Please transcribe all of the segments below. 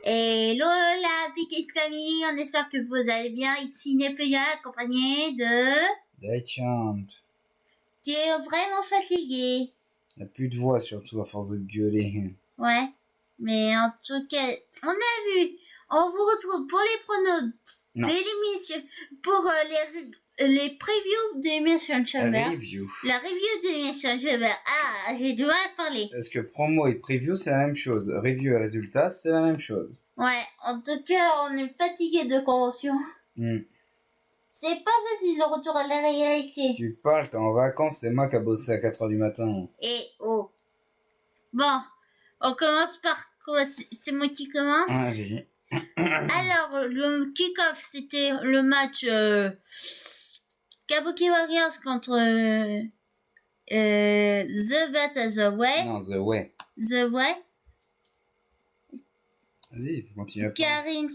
Hello la Piquet Family, on espère que vous allez bien. Ici Nefeya, accompagnée de... Daichant. Qui est vraiment fatigué. Il n'a plus de voix, surtout à force de gueuler. Ouais, mais en tout cas, on a vu. On vous retrouve pour les pronos de l'émission, pour les previews de l'émission Chamber. La review de l'émission Chamber. Ah, j'ai du mal à parler. Parce que promo et preview, c'est la même chose. Review et résultat, c'est la même chose. Ouais, en tout cas, on est fatigué de convention. C'est pas facile le retour à la réalité. Tu parles, t'es en vacances, c'est moi qui a bossé à 4h du matin. Et oh. Bon, on commence par quoi? C'est moi qui commence. Ah, j'ai... Alors, le kick-off, c'était le match Kabuki Warriors contre The Better The Way. Non, The Way. The Way. Vas-y, continue à parler. Karine,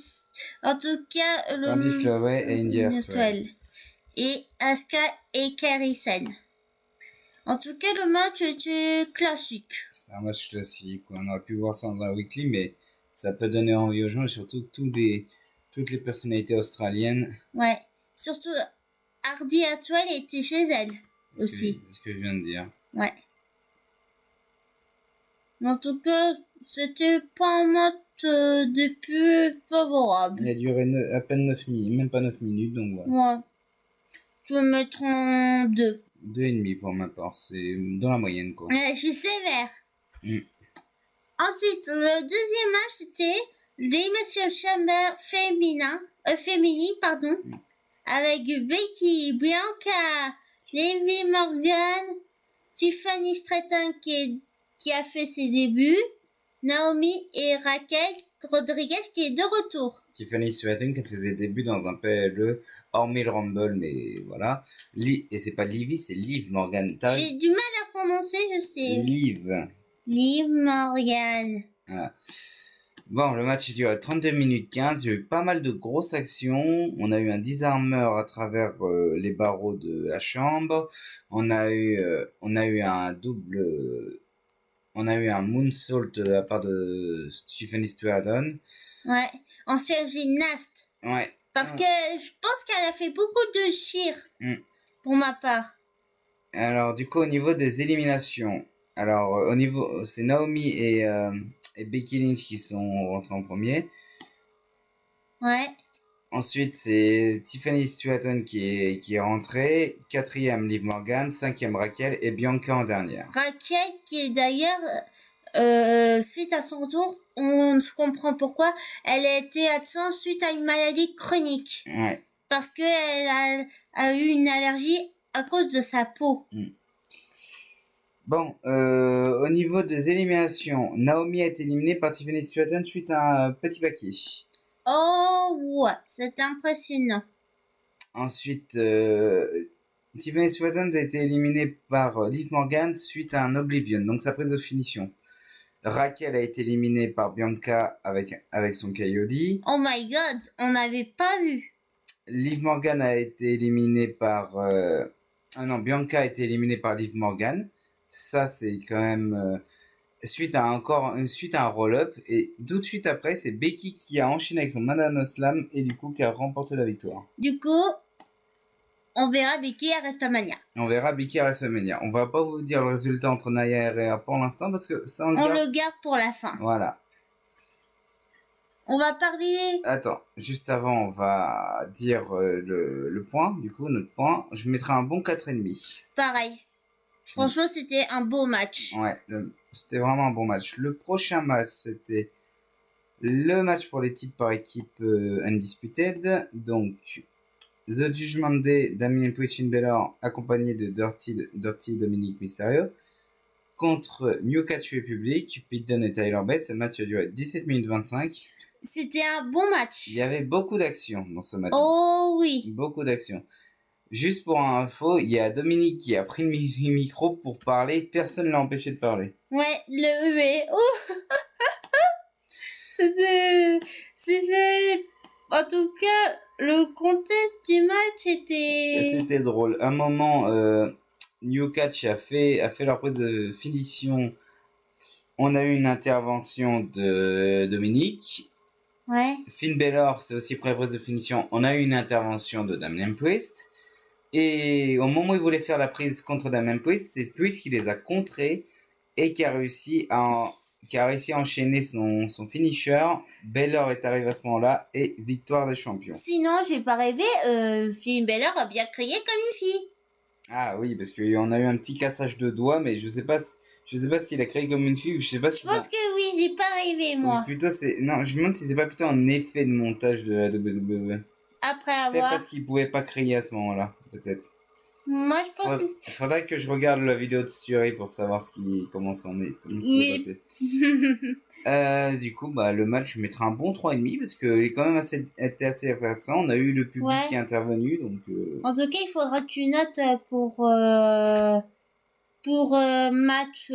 en tout cas, le Candice LeRae et Indy Hartwell. Et Asuka et Kairi Sen. En tout cas, le match était classique. C'est un match classique. On aurait pu voir ça dans un weekly, mais ça peut donner envie aux gens, et surtout toutes les personnalités australiennes. Ouais, surtout Hardy Hartwell était chez elle aussi. C'est ce que je viens de dire. Ouais. En tout cas, c'était pas un match de plus favorable. Il a duré à peine 9 minutes, même pas 9 minutes, donc voilà. Ouais. Je vais mettre en 2. 2,5 pour ma part, c'est dans la moyenne, quoi. Ouais, je suis sévère. Ensuite, le deuxième match, c'était l'émission Chamber féminine, avec Becky, Bianca, Liv Morgan, Tiffany Stratton qui a fait ses débuts, Naomi et Raquel Rodriguez qui est de retour. Tiffany Stratton qui a fait ses débuts dans un PLE, hormis le Rumble, mais voilà. Et c'est pas Livy, c'est Liv Morgan. J'ai du mal à prononcer, je sais. Liv Morgan. Voilà. Bon, le match dure 32 minutes 15. Il y a eu pas mal de grosses actions. On a eu un disarmer à travers les barreaux de la chambre. On a eu un double... On a eu un moonsault de la part de Tiffany Stratton. Ouais, ancienne gymnaste. Ouais. Parce que je pense qu'elle a fait beaucoup de cheer, pour ma part. Alors, du coup, au niveau des éliminations, c'est Naomi et Becky Lynch qui sont rentrés en premier. Ouais. Ensuite, c'est Tiffany Stratton qui est rentrée. 4e, Liv Morgan. 5e, Raquel. Et Bianca en dernière. Raquel qui est d'ailleurs, suite à son retour, on comprend pourquoi, elle a été absente suite à une maladie chronique. Ouais. Parce qu'elle a eu une allergie à cause de sa peau. Bon, au niveau des éliminations, Naomi a été éliminée par Tiffany Stratton suite à un petit paquet. Oh ouais, c'est impressionnant. Ensuite, Tiffany Stratton a été éliminée par Liv Morgan suite à un Oblivion, donc sa prise de finition. Raquel a été éliminée par Bianca avec son KOD. Oh my god, on n'avait pas vu. Liv Morgan a été éliminée par... Bianca a été éliminée par Liv Morgan. Ça, c'est quand même... suite à un roll-up, et tout de suite après, c'est Becky qui a enchaîné avec son Madonna Slam et du coup qui a remporté la victoire. Du coup, on verra Becky à WrestleMania. On va pas vous dire le résultat entre Naya et Rhea pour l'instant parce que ça on le garde pour la fin. Voilà. On va parler... Attends, juste avant, on va dire le point, du coup, notre point. Je mettrai un bon 4,5. Pareil. Franchement, c'était un beau match. Ouais, c'était vraiment un bon match. Le prochain match, c'était le match pour les titres par équipe Undisputed. Donc, The Judgment Day, Damien Priest, Finn Balor, accompagné de Dirty Dominic Mysterio, contre New Catch Republic, Pete Dunne et Tyler Bates. Ce match a duré 17 minutes 25. C'était un bon match. Il y avait beaucoup d'action dans ce match. Oh oui. Beaucoup d'action. Juste pour info, il y a Dominique qui a pris le micro pour parler. Personne ne l'a empêché de parler. Ouais, le huée. Oh C'était... En tout cas, le contexte du match était... C'était drôle. Un moment, New Catch a fait leur prise de finition. On a eu une intervention de Dominique. Ouais. Finn Balor, c'est aussi pris la prise de finition. On a eu une intervention de Damian Priest. Et au moment où il voulait faire la prise contre Damian Priest, c'est Priest qui les a contrés et qui a réussi à enchaîner son finisher. Balor est arrivé à ce moment-là et victoire des champions. Sinon, j'ai pas rêvé, Finn Balor a bien crié comme une fille. Ah oui, parce qu'on a eu un petit cassage de doigts, mais je sais pas s'il a crié comme une fille ou je sais pas si... Je pense que oui, j'ai pas rêvé, moi. Plutôt non, je me demande si c'est pas plutôt un effet de montage de la WWE. Après Peut-être avoir... parce qu'il pouvait pas crier à ce moment-là, peut-être. Moi, je pense Il faudrait que je regarde la vidéo de Stury pour savoir comment ça s'est passé. Du coup, le match, je mettrai un bon 3,5 parce qu'il est quand même était assez intéressant. On a eu le public qui est intervenu, donc... En tout cas, il faudra que tu notes pour match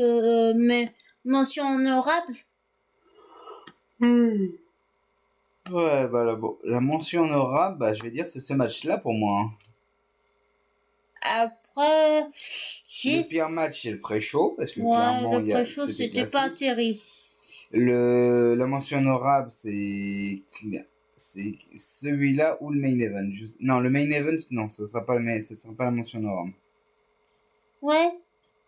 mention honorable. Ouais, la mention honorable, je vais dire, c'est ce match-là pour moi. Hein. Après, le pire match, c'est le pré-show, parce que clairement, le pré-show, c'était pas terrible. La mention honorable, c'est celui-là ou le main event. Non, le main event, non, ce sera pas la mention honorable. Ouais,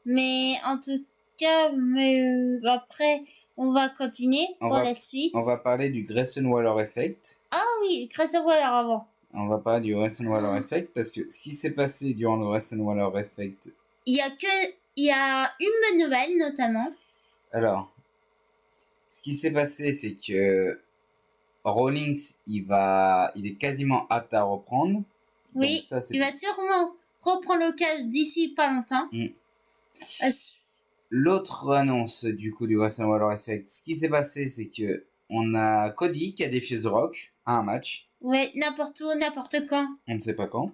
mais en tout cas, après, on va continuer la suite. On va parler du Grayson Waller Effect. Ah oui, Grayson Waller avant. On va parler du Grayson Waller Effect parce que ce qui s'est passé durant le Grayson Waller Effect... Il y a une bonne nouvelle, notamment. Alors, ce qui s'est passé, c'est que Rollins, il est quasiment apte à reprendre. Oui, ça, il va sûrement reprendre le catch d'ici pas longtemps. L'autre annonce du coup du Grayson Waller Effect, ce qui s'est passé, c'est que on a Cody qui a défié The Rock à un match. Ouais, n'importe où, n'importe quand. On ne sait pas quand.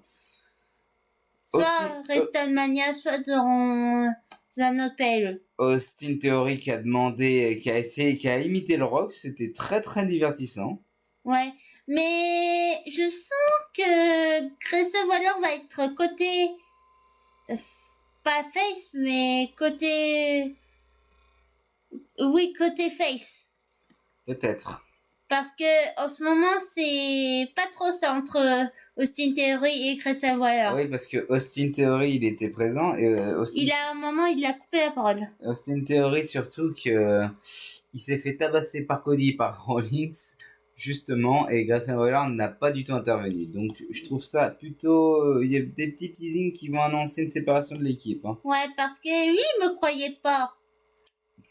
Soit WrestleMania, soit dans un autre PLE. Austin Theory qui a imité le Rock, c'était très très divertissant. Ouais, mais je sens que Grayson Waller va être côté pas face, mais côté face. Peut-être. Parce que en ce moment c'est pas trop ça entre Austin Theory et Grayson Waller. Oui, parce que Austin Theory il était présent et il a coupé la parole. Austin Theory surtout que il s'est fait tabasser par Cody par Rollins justement et Grayson Waller n'a pas du tout intervenu. Donc je trouve ça plutôt il y a des petits teasings qui vont annoncer une séparation de l'équipe. Hein. Ouais, parce que lui il me croyait pas.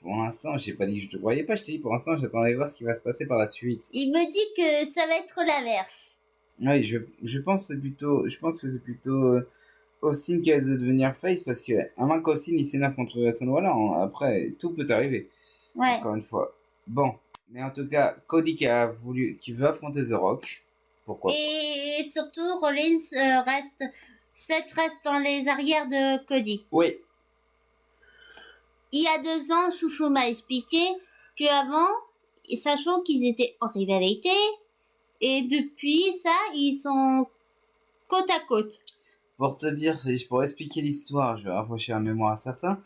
Pour l'instant, j'ai pas dit que je te croyais pas, je t'ai dit pour l'instant, j'attendais voir ce qui va se passer par la suite. Il me dit que ça va être l'inverse. Oui, je pense que c'est plutôt Austin qui risque de devenir face parce que à moins qu'Austin il s'énerve contre Grayson Waller, après tout peut arriver. Ouais. Encore une fois. Bon, mais en tout cas, Cody qui veut affronter The Rock. Pourquoi? Et surtout, Rollins reste dans les arrières de Cody. Oui. Il y a 2 ans, Chouchou m'a expliqué qu'avant, sachant qu'ils étaient en rivalité, et depuis ça, ils sont côte à côte. Pour te dire, pour expliquer l'histoire, je vais rafraîchir la mémoire à certains.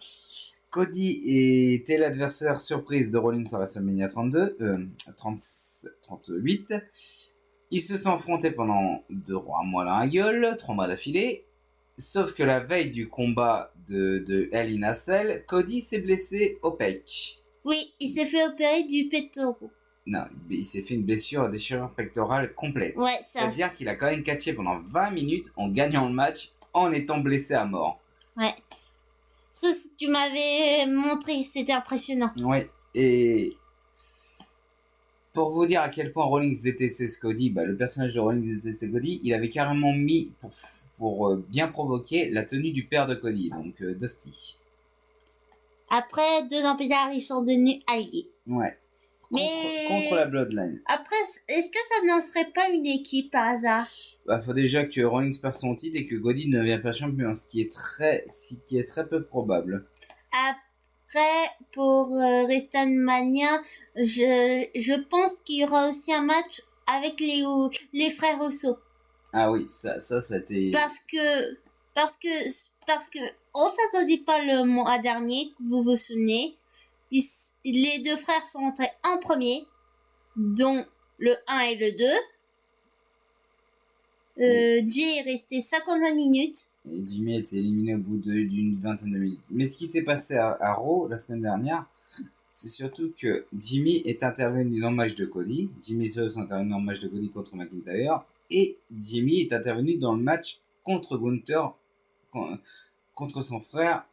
Cody était l'adversaire surprise de Rollins à WrestleMania 38. Ils se sont affrontés pendant 3 mois l'un à gueule, 3 mois d'affilée. Sauf que la veille du combat de Hell in a Cell, Cody s'est blessé au pec. Oui, il s'est fait opérer du pectoral. Non, il s'est fait une blessure déchirure pectorale complète. Ouais, ça. C'est-à-dire qu'il a quand même catché pendant 20 minutes en gagnant le match en étant blessé à mort. Ouais. Ça, tu m'avais montré, c'était impressionnant. Ouais, et pour vous dire à quel point Rollins détestait Cody, le personnage de Rollins détestait Cody, il avait carrément mis, pour bien provoquer, la tenue du père de Cody, donc Dusty. Après, 2 ans plus tard, ils sont devenus alliés. Ouais. Mais- Contre la Bloodline. Après, est-ce que ça n'en serait pas une équipe par hasard? Bah, faut déjà que Rollins perd son titre et que Godin ne devient pas champion, ce qui est très peu probable. Après, pour WrestleMania, je pense qu'il y aura aussi un match avec les frères Russo. Ah oui, ça c'était... Parce que, on s'attendait pas le mois dernier, vous vous souvenez. Les 2 frères sont entrés en premier, dont le 1 et le 2. Jay est resté 50 minutes. Et Jimmy a été éliminé au bout d'une vingtaine de minutes. Mais ce qui s'est passé à Raw la semaine dernière, c'est surtout que Jimmy est intervenu dans le match de Cody. Jimmy Uso est intervenu dans le match de Cody contre McIntyre. Et Jimmy est intervenu dans le match contre Gunther, contre son frère,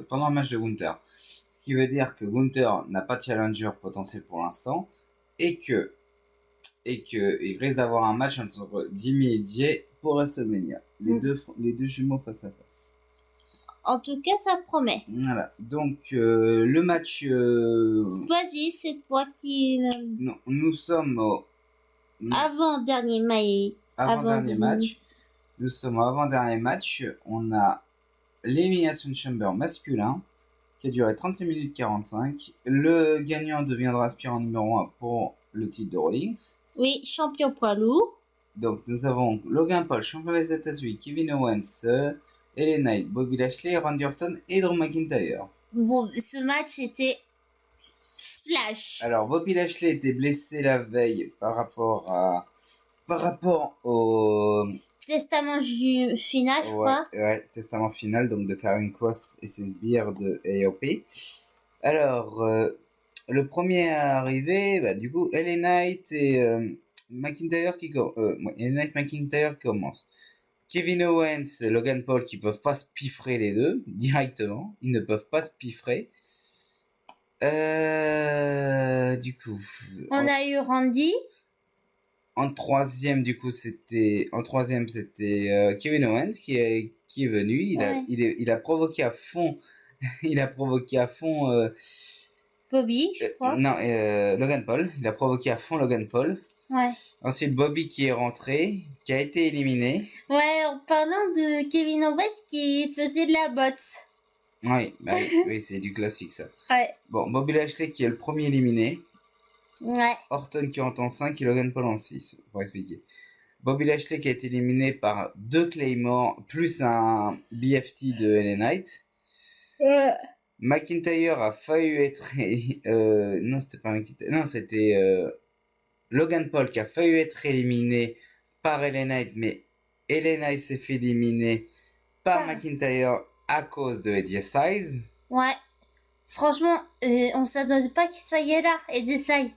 pendant le match de Gunther. Ce qui veut dire que Gunther n'a pas de challenger potentiel pour l'instant. Et que il risque d'avoir un match entre Jimmy et Jay pour WrestleMania. Les deux jumeaux face à face. En tout cas, ça promet. Voilà. Donc, le match... Vas-y, c'est toi qui... Non, nous sommes au... Avant-dernier match. Nous sommes au avant-dernier match. On a l'Elimination Chamber masculin qui a duré 36 minutes 45. Le gagnant deviendra aspirant numéro 1 pour le titre de Rollins. Oui, champion poids lourd. Donc nous avons Logan Paul, champion des États-Unis, Kevin Owens, LA Knight, Bobby Lashley, Randy Orton et Drew McIntyre. Bon, ce match était splash. Alors Bobby Lashley était blessé la veille par rapport au Testament final, je crois. Ouais, testament final donc de Karen Cross et ses sbires de AOP. Alors le premier arrivé, bah, du coup, LA Knight et McIntyre McIntyre qui commence. Kevin Owens, Logan Paul qui peuvent pas se piffrer les deux directement. Ils ne peuvent pas se piffrer. Du coup. On a eu Randy. En troisième, du coup, c'était Kevin Owens qui est venu. Il a provoqué à fond. Bobby, je crois. Non, Logan Paul. Il a provoqué à fond Logan Paul. Ouais. Ensuite, Bobby qui est rentré, qui a été éliminé. Ouais, en parlant de Kevin Owens qui faisait de la boxe. Oui, bah oui, c'est du classique ça. Ouais. Bon, Bobby Lashley qui est le premier éliminé. Ouais. Orton qui rentre en 5 et Logan Paul en 6, pour expliquer. Bobby Lashley qui a été éliminé par 2 Claymore plus un BFT de LA Knight. McIntyre a failli être... non, c'était pas McIntyre. Non, c'était Logan Paul qui a failli être éliminé par LA Knight, mais LA Knight s'est fait éliminer par McIntyre à cause de AJ Styles. Ouais. Franchement, on s'attendait pas qu'il soit là, AJ Styles.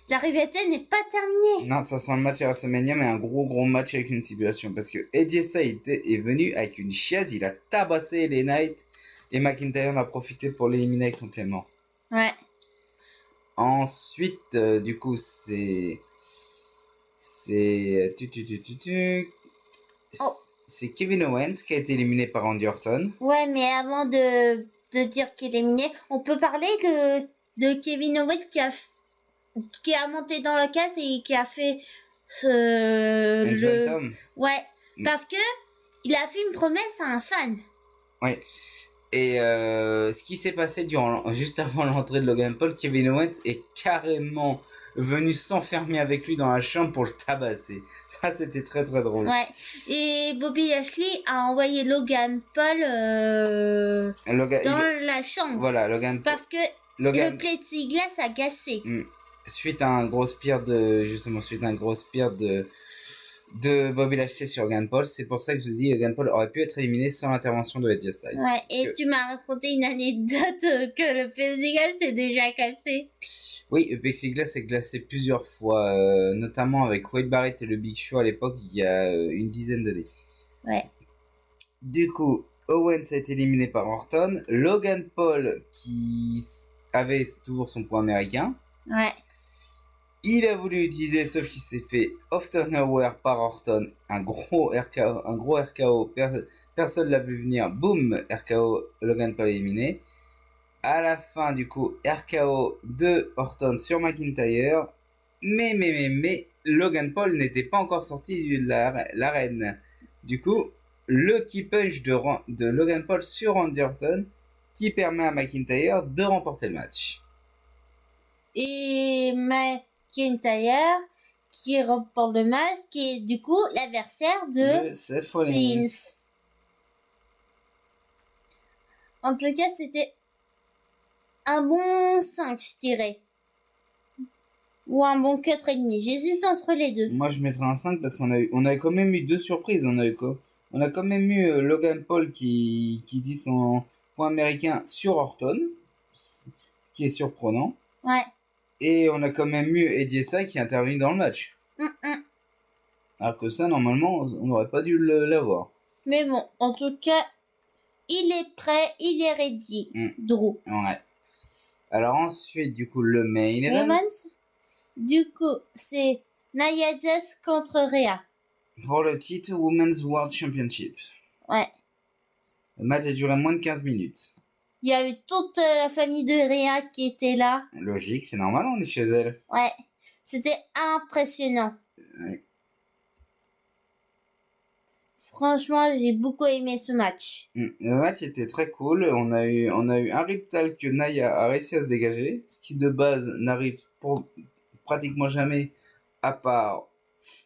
La rivalité n'est pas terminée. Non, ça sent le match à WrestleMania, mais un gros match avec une stipulation. Parce que AJ Styles est venu avec une chaise, il a tabassé LA Knight. Et McIntyre en a profité pour l'éliminer avec son Claymore. Ouais. Ensuite, du coup, c'est Kevin Owens qui a été éliminé par Randy Orton. Ouais, mais avant de dire qu'il est éliminé, on peut parler de Kevin Owens qui a monté dans la case et qui a fait Tom. Ouais, parce que il a fait une promesse à un fan. Ouais. Et ce qui s'est passé juste avant l'entrée de Logan Paul, Kevin Owens est carrément venu s'enfermer avec lui dans la chambre pour le tabasser. Ça, c'était très drôle. Ouais. Et Bobby Lashley a envoyé Logan Paul dans la chambre. Voilà, Logan Paul. Parce que le plexiglas a cassé. Suite à un gros spear de Bobby Lashley sur Logan Paul, c'est pour ça que je vous dis Logan Paul aurait pu être éliminé sans l'intervention de AJ Styles. Ouais, et tu m'as raconté une anecdote que le plexiglas s'est déjà cassé. Oui, le plexiglas s'est glacé plusieurs fois, notamment avec Wade Barrett et le Big Show à l'époque, il y a une dizaine d'années. Ouais. Du coup, Owens a été éliminé par Orton, Logan Paul qui avait toujours son point américain. Ouais. Il a voulu utiliser, sauf qu'il s'est fait off-turnover par Orton, un gros RKO, personne l'a vu venir, boum, RKO, Logan Paul éliminé. À la fin, du coup, RKO de Orton sur McIntyre. Mais, Logan Paul n'était pas encore sorti de l'arène. Du coup, le key punch de Logan Paul sur Randy Orton qui permet à McIntyre de remporter le match. Et McIntyre qui remporte le match, qui est du coup l'adversaire de Seth Rollins. En tout cas, c'était un bon 5, je dirais. Ou un bon 4,5. J'hésite entre les deux. Moi, je mettrais un 5 parce qu'on a quand même eu 2 surprises. On a quand même eu Logan Paul qui dit son point américain sur Orton, ce qui est surprenant. Ouais. Et on a quand même eu Eddie Styles qui intervient dans le match. Alors que ça, normalement, on n'aurait pas dû l'avoir. Mais bon, en tout cas, il est prêt, il est ready, Drew. Ouais. Alors ensuite, du coup, le main event. Du coup, c'est Nia Jax contre Rhea. Pour le titre Women's World Championship. Ouais. Le match a duré moins de 15 minutes. Il y avait toute la famille de Rhea qui était là. Logique, c'est normal, on est chez elle. Ouais. C'était impressionnant. Ouais. Franchement, j'ai beaucoup aimé ce match. Le match était très cool. On a eu un Riptal que Nia a réussi à se dégager, ce qui de base n'arrive pratiquement jamais, à part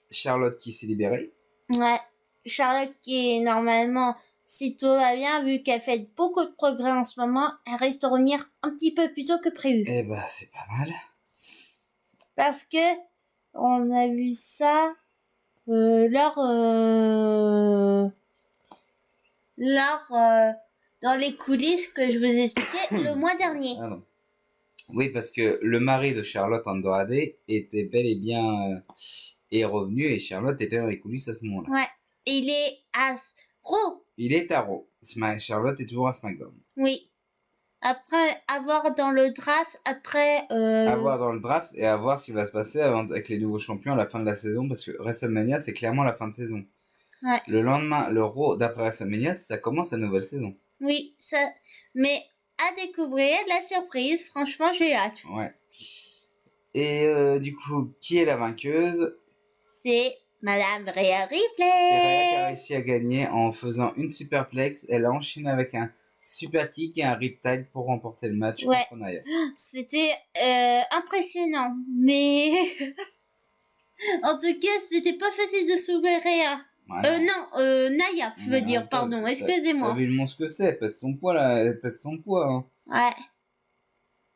Charlotte qui s'est libérée. Ouais. Charlotte qui est normalement, si tout va bien, vu qu'elle fait beaucoup de progrès en ce moment, elle risque de revenir un petit peu plus tôt que prévu. Eh ben, c'est pas mal. Parce que on a vu ça dans les coulisses que je vous expliquais le mois dernier. Ah non. Oui, parce que le mari de Charlotte Andrade était bel et bien est revenu et Charlotte était dans les coulisses à ce moment-là. Ouais. Et il est à Raw. Il est à Raw. Charlotte est toujours à SmackDown. Oui. Après, avoir dans le draft, Avoir dans le draft et à voir ce qui va se passer avec les nouveaux champions à la fin de la saison, parce que WrestleMania, c'est clairement la fin de saison. Ouais. Le lendemain, le Raw d'après WrestleMania, ça commence la nouvelle saison. Oui, ça. Mais à découvrir la surprise, franchement, j'ai hâte. Ouais. Et du coup, qui est la vainqueuse? C'est Madame Rhea Ripley. C'est Rhea qui a réussi à gagner en faisant une superplex. Elle a enchaîné avec un super kick et un riptide pour remporter le match contre Nia. C'était impressionnant, mais en tout cas, c'était pas facile de soulever Rhea. Nia, je veux dire, pardon, excusez-moi. T'as vu le monstre que c'est, elle pèse son poids là, elle pèse son poids. Hein. Ouais.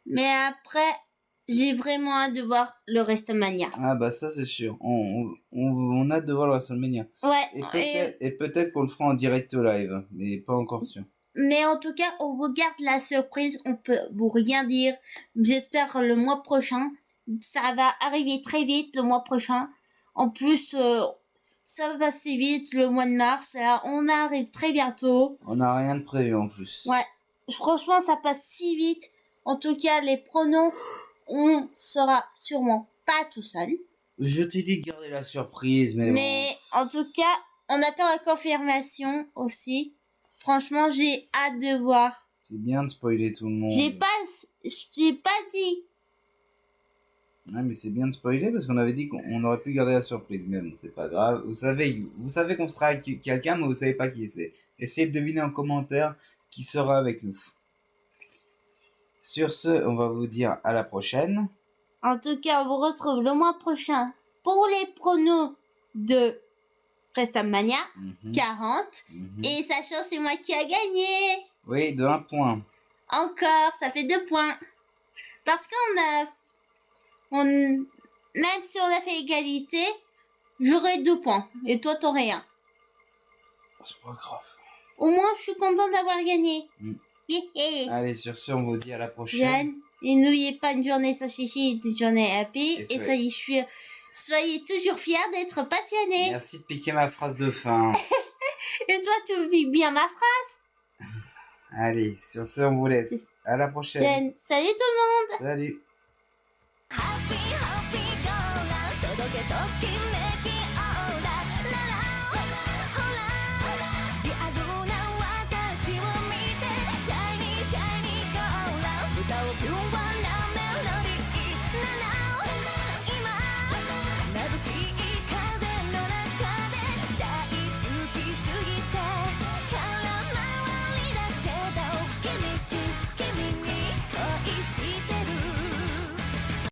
Mais après, j'ai vraiment hâte de voir le WrestleMania. Ah bah ça c'est sûr, on a hâte de voir le WrestleMania. Ouais. Et peut-être qu'on le fera en direct live, mais pas encore sûr. Mais en tout cas, on regarde la surprise, on peut vous rien dire. J'espère le mois prochain. Ça va arriver très vite le mois prochain. En plus, ça va passer vite le mois de mars. Là, on arrive très bientôt. On n'a rien de prévu en plus. Ouais. Franchement, ça passe si vite. En tout cas, les pronos, on sera sûrement pas tout seul. Je t'ai dit de garder la surprise, mais bon. En tout cas, on attend la confirmation aussi. Franchement, j'ai hâte de voir. C'est bien de spoiler tout le monde. J'ai pas dit. Ouais, mais c'est bien de spoiler parce qu'on avait dit qu'on aurait pu garder la surprise. Mais bon, c'est pas grave. Vous savez qu'on sera avec quelqu'un, mais vous savez pas qui c'est. Essayez de deviner en commentaire qui sera avec nous. Sur ce, on va vous dire à la prochaine. En tout cas, on vous retrouve le mois prochain pour les pronos de WrestleMania 40. Et sachant c'est moi qui a gagné. Oui, de 1 point. Encore, ça fait 2 points. Parce même si on a fait égalité, j'aurai 2 points. Et toi, t'aurais 1. C'est pas grave. Au moins, je suis contente d'avoir gagné. Allez, sur ce, on vous dit à la prochaine. Et n'oubliez pas une journée sans chichi, une journée happy. Et soyez toujours fiers d'être passionnés. Merci de piquer ma phrase de fin. Et toi, tu vis bien ma phrase? Allez, sur ce, on vous laisse. À la prochaine. Salut tout le monde. Salut.